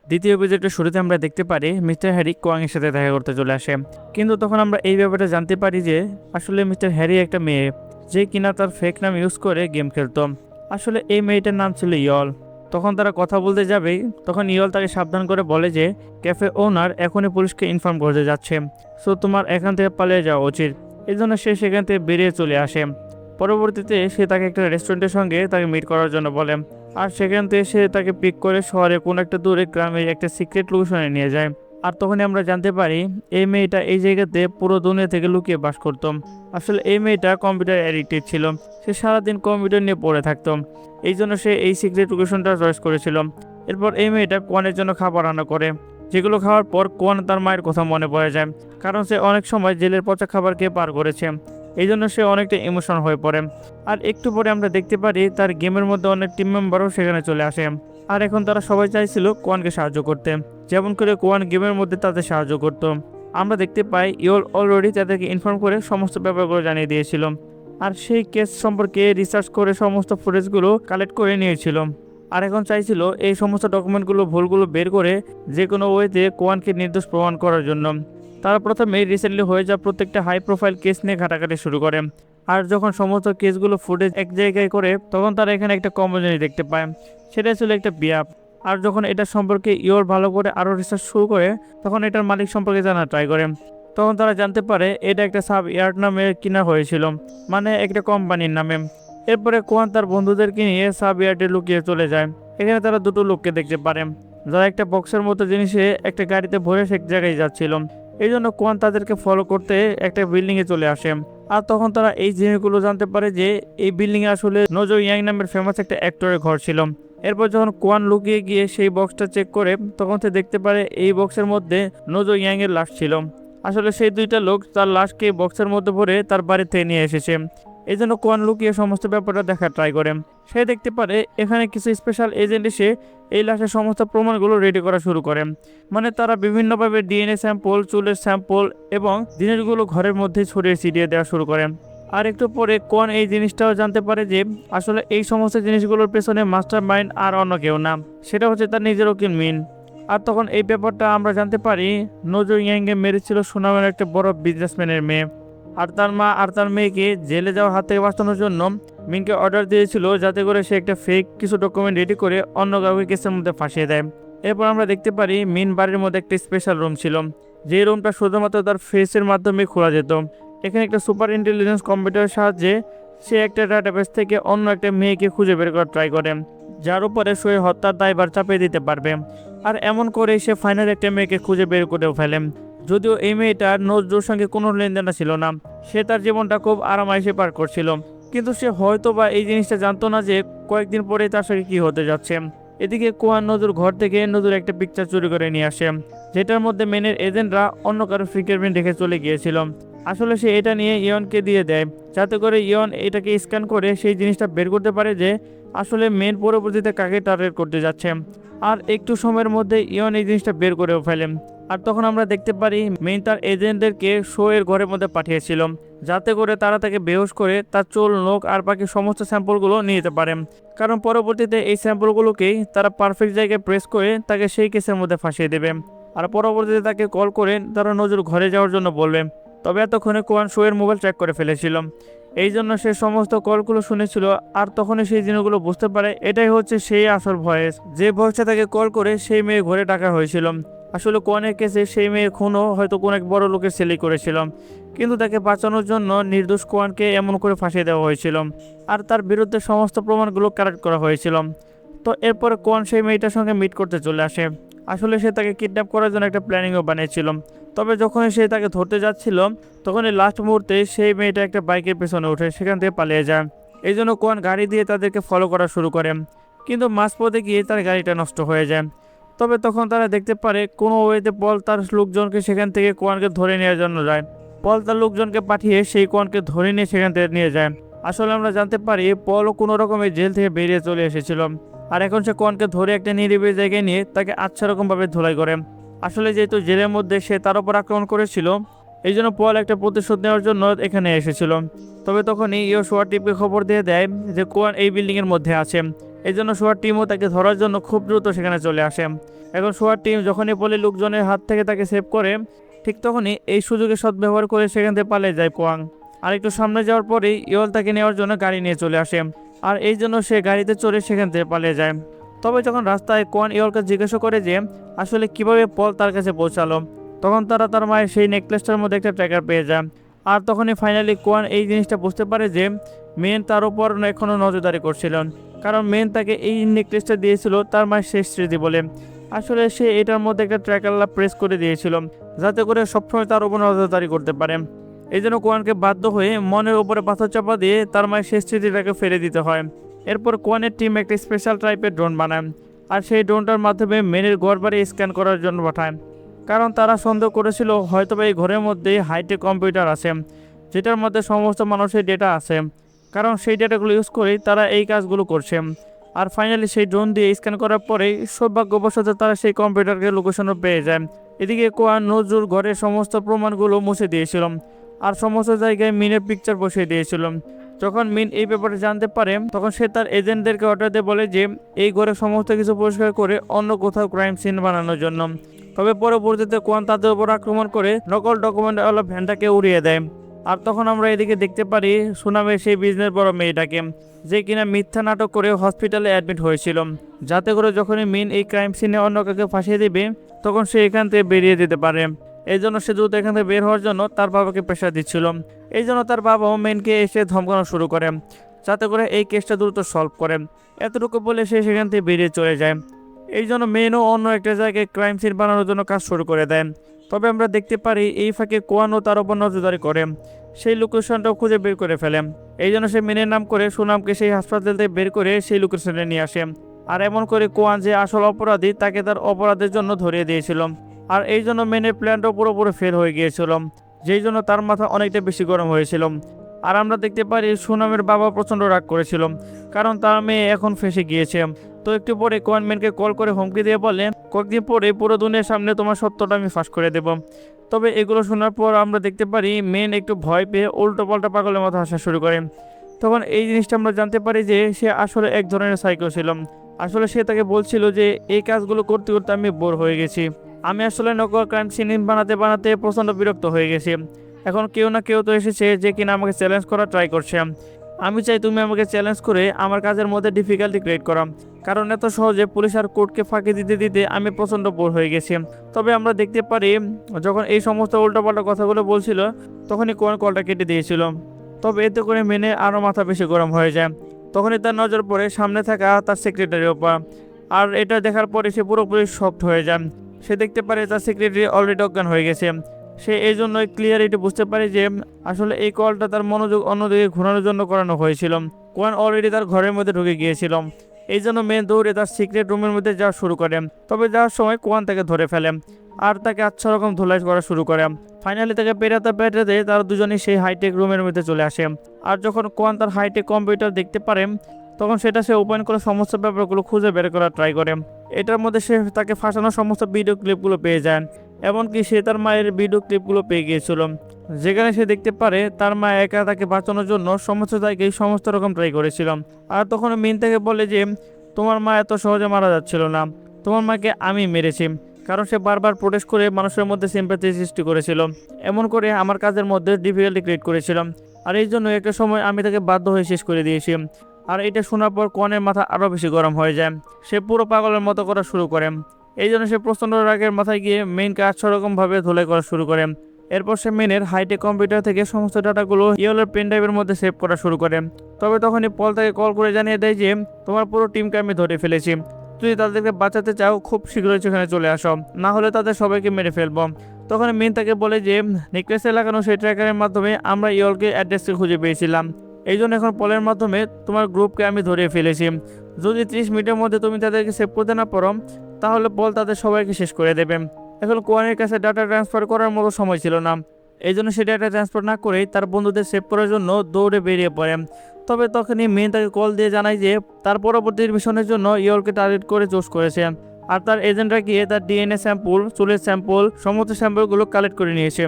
দ্বিতীয় এপিসোডের শুরুতে আমরা দেখতে পারি মিস্টার হ্যারি কোয়াং এর সাথে দেখা করতে চলে আসে। কিন্তু তখন আমরা এই ব্যাপারটা জানতে পারি যে আসলে মিস্টার হ্যারি একটা মেয়ে, যে কিনা তার ফেক নাম ইউজ করে গেম খেলতো। আসলে এই মেয়েটার নাম ছিল ইয়ল। তখন তারা কথা বলতে যাবেই তখন ইয়ল তাকে সাবধান করে বলে যে ক্যাফে ওনার এখনই পুলিশকে ইনফর্ম করতে যাচ্ছে, সো তোমার এখান থেকে পালিয়ে যাওয়া উচিত। এই জন্য সে সেখান থেকে বেরিয়ে চলে আসে। পরবর্তীতে সে তাকে একটা রেস্টুরেন্টের সঙ্গে তাকে মিট করার জন্য বলে, আর সেখান থেকে সে তাকে পিক করে শহরে কোনো একটা দূরে গ্রামে একটা সিক্রেট লোকেশনে নিয়ে যায়। আর তখনই আমরা জানতে পারি এই মেয়েটা এই জায়গাতে পুরো দুনিয়া থেকে লুকিয়ে বাস করত। আসলে এই মেয়েটা কম্পিউটার অ্যাডিক্টেড ছিল, সে সারাদিন কম্পিউটার নিয়ে পড়ে থাকতো। এই জন্য সে এই সিক্রেট লোকেশনটা চয়েস করেছিল। এরপর এই মেয়েটা কোয়ানের জন্য খাবার রান্না করে, যেগুলো খাওয়ার পর কোয়ান তার মায়ের কথা মনে পড়ে যায়, কারণ সে অনেক সময় জেলের পচা খাবার খেয়ে পার করেছে। এই জন্য সে অনেকটা ইমোশনাল হয়ে পড়ে। আর একটু পরে আমরা দেখতে পারি তার গেমের মধ্যে অনেক টিম মেম্বারও সেখানে চলে আসে। আর এখন তারা সবাই চাইছিল কোয়ানকে সাহায্য করতে, যেমন করে কোয়ান গেমের মধ্যে তাদের সাহায্য করত। আমরা দেখতে পাই ইয়োল অলরেডি তাদেরকে ইনফর্ম করে সমস্ত ব্যাপারগুলো জানিয়ে দিয়েছিল, আর সেই কেস সম্পর্কে রিসার্চ করে সমস্ত ফুটেজগুলো কালেক্ট করে নিয়েছিল। আর এখন চাইছিল এই সমস্ত ডকুমেন্টগুলো ভুলগুলো বের করে যে কোনো ওয়েতে কোয়ানকে নির্দোষ প্রমাণ করার জন্য। তারা প্রথমে রিসেন্টলি হয়ে যাওয়া প্রত্যেকটা হাই প্রোফাইল কেস নিয়ে ঘাটাঘাটি শুরু করে। আর যখন সমস্ত কেসগুলো ফুটেজ এক জায়গায় করে তখন তারা এখানে একটা কমন জিনিস দেখতে পায়, সেটা ছিল একটা বিয়াপ। আর যখন এটা সম্পর্কে ইয়োর ভালো করে আরও রিসার্চ শুরু করে তখন এটার মালিক সম্পর্কে জানার ট্রাই করে। তখন তারা জানতে পারে এটা একটা সাব ইয়ার্ড নামে কিনা হয়েছিল, মানে একটা কোম্পানির নামে। এরপরে কোয়ান তার বন্ধুদেরকে নিয়ে সাব ইয়ার্ডে লুকিয়ে চলে যায়। এখানে তারা দুটো লোককে দেখতে পারে, যারা একটা বক্সের মতো জিনিসে একটা গাড়িতে ভরে সে জায়গায় যাচ্ছিল। এই জন্য কোয়ান তাদেরকে ফলো করতে একটা বিল্ডিংয়ে চলে আসে। আর তখন তারা এই জিনিসগুলো জানতে পারে যে এই বিল্ডিংয়ে আসলে নোজো ইয়াং নামের ফেমাস একটা অ্যাক্টরের ঘর ছিল। এরপর যখন কোয়ান লুকিয়ে গিয়ে সেই বক্সটা চেক করে তখন সে দেখতে পারে এই বক্সের মধ্যে নোজো ইয়াং এর লাশ ছিল। আসলে সেই দুইটা লোক তার লাশকে বক্সের মধ্যে ভরে তার বাড়ি থেকে নিয়ে এসেছে। এই জন্য কোয়ান লুকিয়ে সমস্ত ব্যাপারটা দেখার ট্রাই করে। সে দেখতে পারে এখানে কিছু স্পেশাল এজেন্ট এসে এই লাশের সমস্ত প্রমাণগুলো রেডি করা শুরু করে। মানে তারা বিভিন্নভাবে ডিএনএ স্যাম্পল, চুলের স্যাম্পল এবং জিনিসগুলো ঘরের মধ্যে ছড়িয়ে ছিটিয়ে দেওয়া শুরু করে। আর একটু পরে কোয়ান এই জিনিসটাও জানতে পারে যে আসলে এই সমস্ত জিনিসগুলোর পেছনে মাস্টার মাইন্ড আর অন্য কেউ না, সেটা হচ্ছে তার নিজের উকিল মিন। আর তখন এই ব্যাপারটা আমরা জানতে পারি নোজো ইয়াংকে মেরেছিল সুনামের একটা বড় বিজনেসম্যানের মেয়ে। আর তার মা আর তার মেয়েকে জেলে যাওয়ার হাত থেকে বাঁচানোর জন্য মিনকে অর্ডার দিয়েছিল যাতে করে সে একটা ফেক কিছু ডকুমেন্ট রেডি করে অন্য কাউকে কেসের মধ্যে ফাঁসিয়ে দেয়। এরপর আমরা দেখতে পারি মিন বাড়ির মধ্যে একটা স্পেশাল রুম ছিল, যে রুমটা শুধুমাত্র তার ফেসের মাধ্যমে খোলা যেত। এখানে একটা সুপার ইন্টেলিজেন্স কম্পিউটারের সাহায্যে সে একটা ডাটাবেস থেকে অন্য একটা মেয়েকে খুঁজে বের করার ট্রাই করে, যার উপরে সে হত্যার দায়ভার চাপিয়ে দিতে পারবে। আর এমন করে সে ফাইনাল একটা মেয়েকে খুঁজে বের করেও ফেলে। যদিও এই মেয়েটার নজরুর সঙ্গে কোনো লেনদেন ছিল না, সে তার জীবনটা খুব আরামাইশে পার করছিল। কিন্তু সে হয়তো বা এই জিনিসটা জানতো না যে কয়েকদিন পরে তার সঙ্গে কি হতে যাচ্ছে। এদিকে কোয়ান নজরুর ঘর থেকে নজরুর একটা পিকচার চুরি করে নিয়ে আসে, যেটার মধ্যে মেনের এজেন্টরা অন্য কারো ফিঙ্গারপ্রিন্ট রেখে চলে গিয়েছিল। আসলে সে এটা নিয়ে ইয়নকে দিয়ে দেয়, যাতে করে ইয়ন এটাকে স্ক্যান করে সেই জিনিসটা বের করতে পারে যে আসলে মেন পরবর্তীতে কাকে টার্গেট করতে যাচ্ছে। আর একটু সময়ের মধ্যে ইয়ন এই জিনিসটা বের করেও ফেলে। আর তখন আমরা দেখতে পারি মেইন তার এজেন্টদেরকে শো এর ঘরের মধ্যে পাঠিয়েছিল, যাতে করে তারা তাকে বেহুশ করে তার চোল, নখ আর বাকি সমস্ত স্যাম্পলগুলো নিয়ে যেতে পারে। কারণ পরবর্তীতে এই স্যাম্পলগুলোকেই তারা পারফেক্ট জায়গায় প্রেস করে তাকে সেই কেসের মধ্যে ফাঁসিয়ে দেবে। আর পরবর্তীতে তাকে কল করে তারা নজর ঘরে যাওয়ার জন্য বলবে। তবে এতক্ষণে কোয়ান শো এর মোবাইল ট্র্যাক করে ফেলেছিল, এই জন্য সে সমস্ত কলগুলো শুনেছিল। আর তখনই সেই জিনিসগুলো বুঝতে পারে এটাই হচ্ছে সেই আসল ভয়েস, যে ভয়েসটা তাকে কল করে সেই মেয়ে ঘরে ডাকা হয়েছিল। আসলে কোয়ানের কেসে সেই মেয়ের খুনও হয়তো কোনো এক বড় লোকের ছেলেই করেছিল, কিন্তু তাকে বাঁচানোর জন্য নির্দোষ কোয়ানকে এমন করে ফাঁসিয়ে দেওয়া হয়েছিল। আর তার বিরুদ্ধে সমস্ত প্রমাণগুলো কালেক্ট করা হয়েছিল। তো এরপরে কোয়ান সেই মেয়েটার সঙ্গে মিট করতে চলে আসে। আসলে সে তাকে কিডন্যাপ করার জন্য একটা প্ল্যানিংও বানিয়েছিল। তবে যখনই সে তাকে ধরতে যাচ্ছিল তখনই লাস্ট মুহূর্তে সেই মেয়েটা একটা বাইকের পেছনে উঠে সেখান থেকে পালিয়ে যায়। এই জন্য কোয়ান গাড়ি দিয়ে তাদেরকে ফলো করা শুরু করে, কিন্তু মাঝপথে গিয়ে তার গাড়িটা নষ্ট হয়ে যায়। তবে তখন তারা দেখতে পারে কোনো ওয়েতে পল তার লোকজনকে সেখান থেকে কোয়ানকে ধরে নেওয়ার জন্য যায়। পল তার লোকজনকে পাঠিয়ে সেই কোয়ানকে ধরে নিয়ে সেখান থেকে নিয়ে যায়। আসলে আমরা জানতে পারি পলও কোনো রকমের জেল থেকে বেরিয়ে চলে এসেছিল, আর এখন সে কোয়ানকে ধরে একটা নিরিবিলি জায়গায় নিয়ে তাকে আচ্ছা রকমভাবে ধোলাই করে। আসলে যেহেতু জেলের মধ্যে সে তার উপর আক্রমণ করেছিল, এই জন্য পল একটা প্রতিশোধ নেওয়ার জন্য এখানে এসেছিল। তবে তখনই ইও সোয়ার টিমকে খবর দিয়ে দেয় যে কোয়ান এই বিল্ডিংয়ের মধ্যে আছে। এই জন্য সোয়ার টিমও তাকে ধরার জন্য খুব দ্রুত সেখানে চলে আসে। এখন সোয়ার টিম যখনই পলি লোকজনের হাত থেকে তাকে সেভ করে, ঠিক তখনই এই সুযোগে সদ্ব্যবহার করে সেখান থেকে পালিয়ে যায় কোয়াং। আর একটু সামনে যাওয়ার পরেই ইয়ল তাকে নেওয়ার জন্য গাড়ি নিয়ে চলে আসে, আর এই জন্য সে গাড়িতে চড়ে সেখান থেকে পালিয়ে যায়। তবে যখন রাস্তায় কোয়ান ইয়লকে জিজ্ঞাসা করে যে আসলে কিভাবে পল তার কাছে পৌঁছালো, তখন তারা তার মায়ের সেই নেকলেসটার মধ্যে একটা ট্র্যাকার পেয়ে যায়। আর তখনই ফাইনালি কোয়ান এই জিনিসটা বুঝতে পারে যে মেন তার উপর এখনও নজরদারি করছিলেন, কারণ মেন তাকে এই নেকলেসটা দিয়েছিল তার মায়ের শেষ স্মৃতি বলে। আসলে সে এটার মধ্যে একটা ট্র্যাকার প্রেস করে দিয়েছিল যাতে করে সবসময় তার উপর নজরদারি করতে পারে। এই জন্য কোয়ানকে বাধ্য হয়ে মনের উপরে পাথর চাপা দিয়ে তার মায়ের শেষ স্মৃতিটাকে ফেলে দিতে হয়। এরপর কোয়ানের টিম একটা স্পেশাল টাইপের ড্রোন বানায়, আর সেই ড্রোনটার মাধ্যমে মেনের ঘর বাড়ি স্ক্যান করার জন্য পাঠায়, কারণ তারা সন্দেহ করেছিল হয়তোবা এই ঘরের মধ্যে হাইটেক কম্পিউটার আছে যেটার মধ্যে সমস্ত মানুষের ডেটা আছে, কারণ সেই ডেটাগুলো ইউজ করেই তারা এই কাজগুলো করছে। আর ফাইনালি সেই ড্রোন দিয়ে স্ক্যান করার পরেই সৌভাগ্যবশত তারা সেই কম্পিউটারকে লোকেশনও পেয়ে যায়। এদিকে কোয়ান নজরুল ঘরের সমস্ত প্রমাণগুলো মুছে দিয়েছিল, আর সমস্ত জায়গায় মিনের পিকচার বসিয়ে দিয়েছিল। যখন মিন এই ব্যাপারে জানতে পারে, তখন সে তার এজেন্টদেরকে অর্ডার দিয়ে বলে যে এই ঘরে সমস্ত কিছু পরিষ্কার করে অন্য কোথাও ক্রাইম সিন বানানোর জন্য। তবে পরবর্তীতে কোয়ান তাদের উপর আক্রমণ করে নকল ডকুমেন্টওয়ালা ভ্যানটাকে উড়িয়ে দেয়। আর তখন আমরা এদিকে দেখতে পারি সুনামের সেই বিজনেস বড় মেয়েটাকে, যে কিনা মিথ্যা নাটক করে হসপিটালে অ্যাডমিট হয়েছিল, যাতে করে যখনই মিন এই ক্রাইম সিনে অন্য কাউকে ফাঁসিয়ে দিবে তখন সে এখান থেকে বেরিয়ে যেতে পারে। এই জন্য সে দ্রুত এখান থেকে বের হওয়ার জন্য তার বাবাকে প্রেশার দিচ্ছিল। এই জন্য তার বাবাও মেনকে এসে ধমকানো শুরু করে যাতে করে এই কেসটা দ্রুত সলভ করে। এতটুকু বলে সে সেখান থেকে বেরিয়ে চলে যায়। এই জন্য মেনও অন্য একটা জায়গায় ক্রাইম সিন বানানোর জন্য কাজ শুরু করে দেন। তবে আমরা দেখতে পারি এই ফাঁকে কোয়ানও তার উপর নজরদারি করে সেই লোকেশনটাও খুঁজে বের করে ফেলে। এই জন্য সে মেনের নাম করে সুনামকে সেই হাসপাতাল থেকে বের করে সেই লোকেশনে নিয়ে আসে। আর এমন করে কোয়ান যে আসল অপরাধী তাকে তার অপরাধের জন্য ধরিয়ে দিয়েছিল। আর এই জন্য মেনের প্ল্যানটাও পুরোপুরি ফেল হয়ে গিয়েছিল, যেই জন্য তার মাথা অনেকটা বেশি গরম হয়েছিল। আর আমরা দেখতে পারি সুনামের বাবা প্রচণ্ড রাগ করেছিল, কারণ তার মেয়ে এখন ফেঁসে গিয়েছে। তো একটু পরে কোয়ান মেনকে কল করে হুমকি দিয়ে বলে কয়েকদিন পরে পুরো দুনিয়ার সামনে তোমার সত্যটা আমি ফাঁস করে দেব। তবে এগুলো শোনার পর আমরা দেখতে পারি মেন একটু ভয় পেয়ে উল্টো পাল্টা পাগলের মতো হাসা শুরু করে। তখন এই জিনিসটা আমরা জানতে পারি যে সে আসলে এক ধরনের সাইকো ছিল। আসলে সে তাকে বলছিল যে এই কাজগুলো করতে করতে আমি বোর হয়ে গেছি, আমি আসলে নকল ক্রাইম সিন বানাতে বানাতে প্রচণ্ড বিরক্ত হয়ে গেছি। এখন কেউ না কেউ তো এসেছে যে কিনা আমাকে চ্যালেঞ্জ করার ট্রাই করছে। আমি চাই তুমি আমাকে চ্যালেঞ্জ করে আমার কাজের মধ্যে ডিফিকাল্টি ক্রিয়েট করা, কারণ এত সহজে পুলিশ আর কোর্টকে ফাঁকি দিতে দিতে আমি প্রচণ্ড বোর হয়ে গেছি। তবে আমরা দেখতে পারি যখন এই সমস্ত উল্টোপাল্টা কথাগুলো বলছিল তখনই কোন কলটা কেটে দিয়েছিল। তবে এতে করে মেনে আরও মাথা বেশি গরম হয়ে যায়। তখনই তার নজর পড়ে সামনে থাকা তার সেক্রেটারির ওপর, আর এটা দেখার পরে সে পুরোপুরি শকড হয়ে যায়। সে দেখতে পারে তার সেক্রেটারি অলরেডি অজ্ঞান হয়ে গেছে। সে এই জন্যই ক্লিয়ারিটি বুঝতে পারে যে আসলে এই কলটা তার মনোযোগ অন্যদিকে ঘোরানোর জন্য করানো হয়েছিল। কোয়ান অলরেডি তার ঘরের মধ্যে ঢুকে গিয়েছিল। এই জন্য মেন দৌড়ে তার সিক্রেট রুমের মধ্যে যাওয়া শুরু করে। তবে যাওয়ার সময় কোয়ান তাকে ধরে ফেলে আর তাকে আচ্ছা রকম ধুলাই করা শুরু করে। ফাইনালি তাকে পেটাতে তারা দুজনেই সেই হাইটেক রুমের মধ্যে চলে আসে। আর যখন কোয়ান তার হাইটেক কম্পিউটার দেখতে পারে তখন সেটা সে ওপেন করে সমস্ত ব্যাপারগুলো খুঁজে বের করার ট্রাই করে। এটার মধ্যে সে তাকে ফাঁসানোর সমস্ত ভিডিও ক্লিপগুলো পেয়ে যায়, এমনকি সে তার মায়ের ভিডিও ক্লিপগুলো পেয়ে গিয়েছিল, যেখানে সে দেখতে পারে তার মা একা তাকে বাঁচানোর জন্য সমস্ত জায়গায় সমস্ত রকম ট্রাই করেছিল। আর তখন মিন তাকে বলে যে তোমার মা এত সহজে মারা যাচ্ছিল না, তোমার মাকে আমি মেরেছি, কারণ সে বারবার প্রোটেস্ট করে মানুষের মধ্যে সিম্প্যাথি সৃষ্টি করেছিল, এমন করে আমার কাজের মধ্যে ডিফিকাল্টি ক্রিয়েট করেছিল। আর এই জন্য একটা সময় আমি তাকে বাধ্য হয়ে শেষ করে দিয়েছি। আর এটা শোনার পর কোয়ানের মাথা আরও বেশি গরম হয়ে যায়। সে পুরো পাগলের মতো করা শুরু করে। এই জন্য সে প্রচণ্ড রাগের মাথায় গিয়ে মেনকে আচ্ছারকমভাবে ধুলাই করা শুরু করে। এরপর সে মেনের হাইটেক কম্পিউটার থেকে সমস্ত ডাটাগুলো ইয়েলোর পেন ড্রাইভের মধ্যে সেভ করা শুরু করে। তবে তখনই পল তাকে কল করে জানিয়ে দেয় যে তোমার পুরো টিমকে আমি ধরে ফেলেছি, যদি তাদেরকে বাঁচাতে চাও খুব শীঘ্রই সেখানে চলে আসো, না হলে তাদের সবাইকে মেরে ফেলবো। তখন মেন তাকে বলে যে নেকলেসে লাগানো সেই ট্র্যাকারের মাধ্যমে আমরা ইয়লকে অ্যাড্রেসকে খুঁজে পেয়েছিলাম, এই জন্য এখন পলের মাধ্যমে তোমার গ্রুপকে আমি ধরিয়ে ফেলেছি। যদি 30 মিনিটের মধ্যে তুমি তাদেরকে সেভ করতে না পারো তাহলে পল তাদের সবাইকে শেষ করে দেবে। এখন কোয়ানের কাছে ডাটা ট্রান্সফার করার মতো সময় ছিল না, এই জন্য সে ডাটা ট্রান্সফার না করেই তার বন্ধুদের সেভ করার জন্য দৌড়ে বেরিয়ে পড়ে। তবে তখনই মেন তাকে কল দিয়ে জানায় যে তার পরবর্তী মিশনের জন্য ইয়লকে টার্গেট করে চুজ করেছে, আর তার এজেন্টরা গিয়ে তার ডিএনএ স্যাম্পল, চুলের স্যাম্পল, সমস্ত স্যাম্পলগুলো কালেক্ট করে নিয়েছে।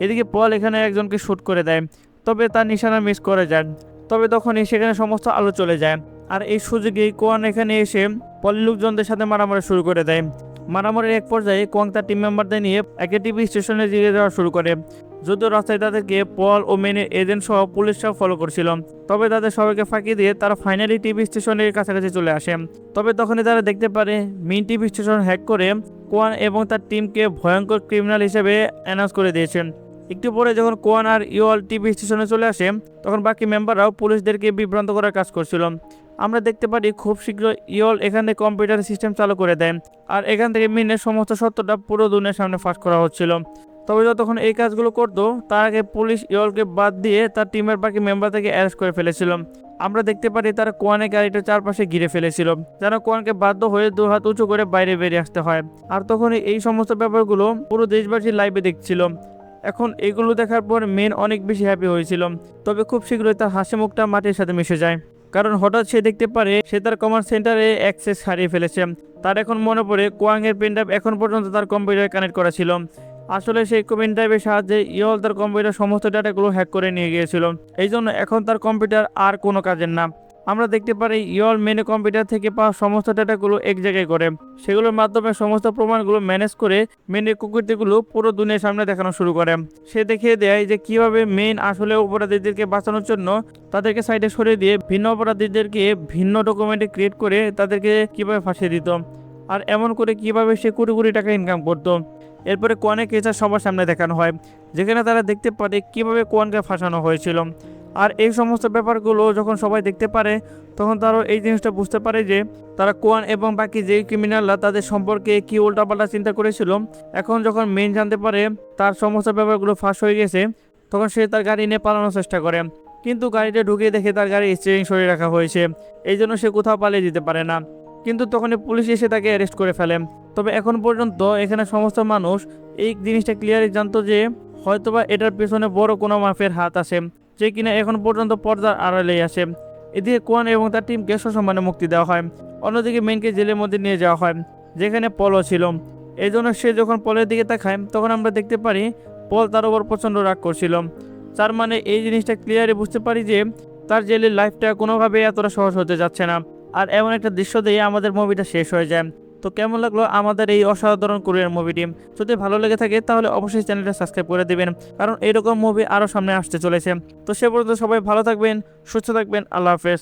এদিকে পল এখানে একজনকে শ্যুট করে দেয়, তবে তার নিশানা মিস করে যায়। তবে তখনই সেখানে সমস্ত আলো চলে যায়, আর এই সুযোগেই কোয়ান এখানে এসে পলি লোকজনদের সাথে মারামারি শুরু করে দেয়। মারামারির এক পর্যায়ে কোয়াং তার টিম মেম্বারদের নিয়ে একটা টিভি স্টেশনে দিকে যাওয়া শুরু করে। যদিও রাস্তায় তাদেরকে পল ও মেনের এজেন্ট সহ পুলিশরাও ফলো করছিল, তবে তাদের সবাইকে ফাঁকি দিয়ে তারা ফাইনালি টিভি স্টেশনের কাছাকাছি চলে আসে। তবে তখনই তারা দেখতে পারে মেইন টিভি স্টেশন হ্যাক করে কোয়ান এবং তার টিমকে ভয়ঙ্কর ক্রিমিনাল হিসেবে অ্যানাউন্স করে দিয়েছেন। একটু পরে যখন কোয়ান আর ইওল টিভি স্টেশনে চলে আসে, তখন বাকি মেম্বাররাও পুলিশদেরকে বিভ্রান্ত করার কাজ করছিল। আমরা দেখতে পারি খুব শীঘ্র ইওল এখান থেকে কম্পিউটার সিস্টেম চালু করে দেয়, আর এখান থেকে মিনের সমস্ত সত্যটা পুরো দুনিয়ার সামনে ফাঁস করা হচ্ছিল। তবে যতক্ষণ এই কাজগুলো করতো তার আগে পুলিশ ইওলকে বাদ দিয়ে তার টিমের বাকি মেম্বার থেকে অ্যারেস্ট করে ফেলেছিল। আমরা দেখতে পারি তারা কোয়ানের গাড়িটার চারপাশে ঘিরে ফেলেছিল, যেন কোয়ানকে বাধ্য হয়ে দু হাত উঁচু করে বাইরে বেরিয়ে আসতে হয়। আর তখন এই সমস্ত ব্যাপারগুলো পুরো দেশবাসী লাইভে দেখছিল। এখন এগুলো দেখার পর মেন অনেক বেশি হ্যাপি হয়েছিল, তবে খুব শীঘ্রই তার হাসি মুখটা মাটির সাথে মিশে যায়, কারণ হঠাৎ সে দেখতে পারে সে তার কমান্ড সেন্টারে অ্যাক্সেস হারিয়ে ফেলেছে। তার এখন মনে পড়ে কোয়াংয়ের পেনড্রাইভ এখন পর্যন্ত তার কম্পিউটারে কানেক্ট করা ছিল। আসলে সেই পেনড্রাইভের সাহায্যে ইওল তার কম্পিউটার সমস্ত ডাটাগুলো হ্যাক করে নিয়ে গিয়েছিল, এই জন্য এখন তার কম্পিউটার আর কোনো কাজের না। আমরা দেখতে পারি ইওল মেনে কম্পিউটার থেকে পাওয়া সমস্ত ডাটাগুলো এক জায়গায় করে, সেগুলোর মাধ্যমে সমস্ত প্রমাণগুলো ম্যানেজ করে মেনের কুকীর্তিগুলো পুরো দুনিয়ার সামনে দেখানো শুরু করে। সে দেখিয়ে দেয় যে কিভাবে মেন আসলে অপরাধীদেরকে বাঁচানোর জন্য তাদেরকে সাইডে সরিয়ে দিয়ে ভিন্ন অপরাধীদেরকে ভিন্ন ডকুমেন্টে ক্রিয়েট করে তাদেরকে কিভাবে ফাঁসিয়ে দিত, আর এমন করে কিভাবে সে কোটি কোটি টাকা ইনকাম করতো। এরপরে কোয়ানের কেসটা সবার সামনে দেখানো হয়, যেখানে তারা দেখতে পারে কিভাবে কোয়ানকে ফাঁসানো হয়েছিল। আর এই সমস্ত ব্যাপারগুলো যখন সবাই দেখতে পারে, তখন তারাও এই জিনিসটা বুঝতে পারে যে তারা কোয়ান এবং বাকি যে ক্রিমিনালরা তাদের সম্পর্কে কি উল্টাপাল্টা চিন্তা করেছিল। এখন যখন মেন জানতে পারে তার সমস্ত ব্যাপারগুলো ফাঁস হয়ে গেছে, তখন সে তার গাড়ি নিয়ে পালানোর চেষ্টা করে, কিন্তু গাড়িটা ঢুকিয়ে দেখে তার গাড়ি স্টিয়ারিং সরিয়ে রাখা হয়েছে, এই জন্য সে কোথাও পালিয়ে যেতে পারে না। কিন্তু তখনই পুলিশ এসে তাকে অ্যারেস্ট করে ফেলে। তবে এখন পর্যন্ত এখানে সমস্ত মানুষ এই জিনিসটা ক্লিয়ারলি জানতো যে হয়তোবা এটার পেছনে বড় কোনো মাফিয়ার হাত আছে, যে কিনা এখন পর্যন্ত পর্দার আড়ালেই আসে। এদিকে কোয়ান এবং তার টিমকে সসম্মানে মুক্তি দেওয়া হয়, অন্যদিকে মেনকে জেলের মধ্যে নিয়ে যাওয়া হয়, যেখানে পলও ছিল। এই জন্য সে যখন পলের দিকে তাকায়, তখন আমরা দেখতে পারি পল তার উপর প্রচণ্ড রাগ করছিল। তার মানে এই জিনিসটা ক্লিয়ারলি বুঝতে পারি যে তার জেলের লাইফটা কোনোভাবে এতটা সহজ হতে যাচ্ছে না। আর এমন একটা দৃশ্য দিয়ে আমাদের মুভিটা শেষ হয়ে যায়। তো কেমন লাগলো আমাদের এই অসাধারণ কোরিয়ান মুভিটি? যদি ভালো লেগে থাকে তাহলে অবশ্যই চ্যানেলটা সাবস্ক্রাইব করে দিবেন, কারণ এইরকম মুভি আরও সামনে আসতে চলেছে। তো সে পর্যন্ত সবাই ভালো থাকবেন, সুস্থ থাকবেন, আল্লাহ হাফেজ।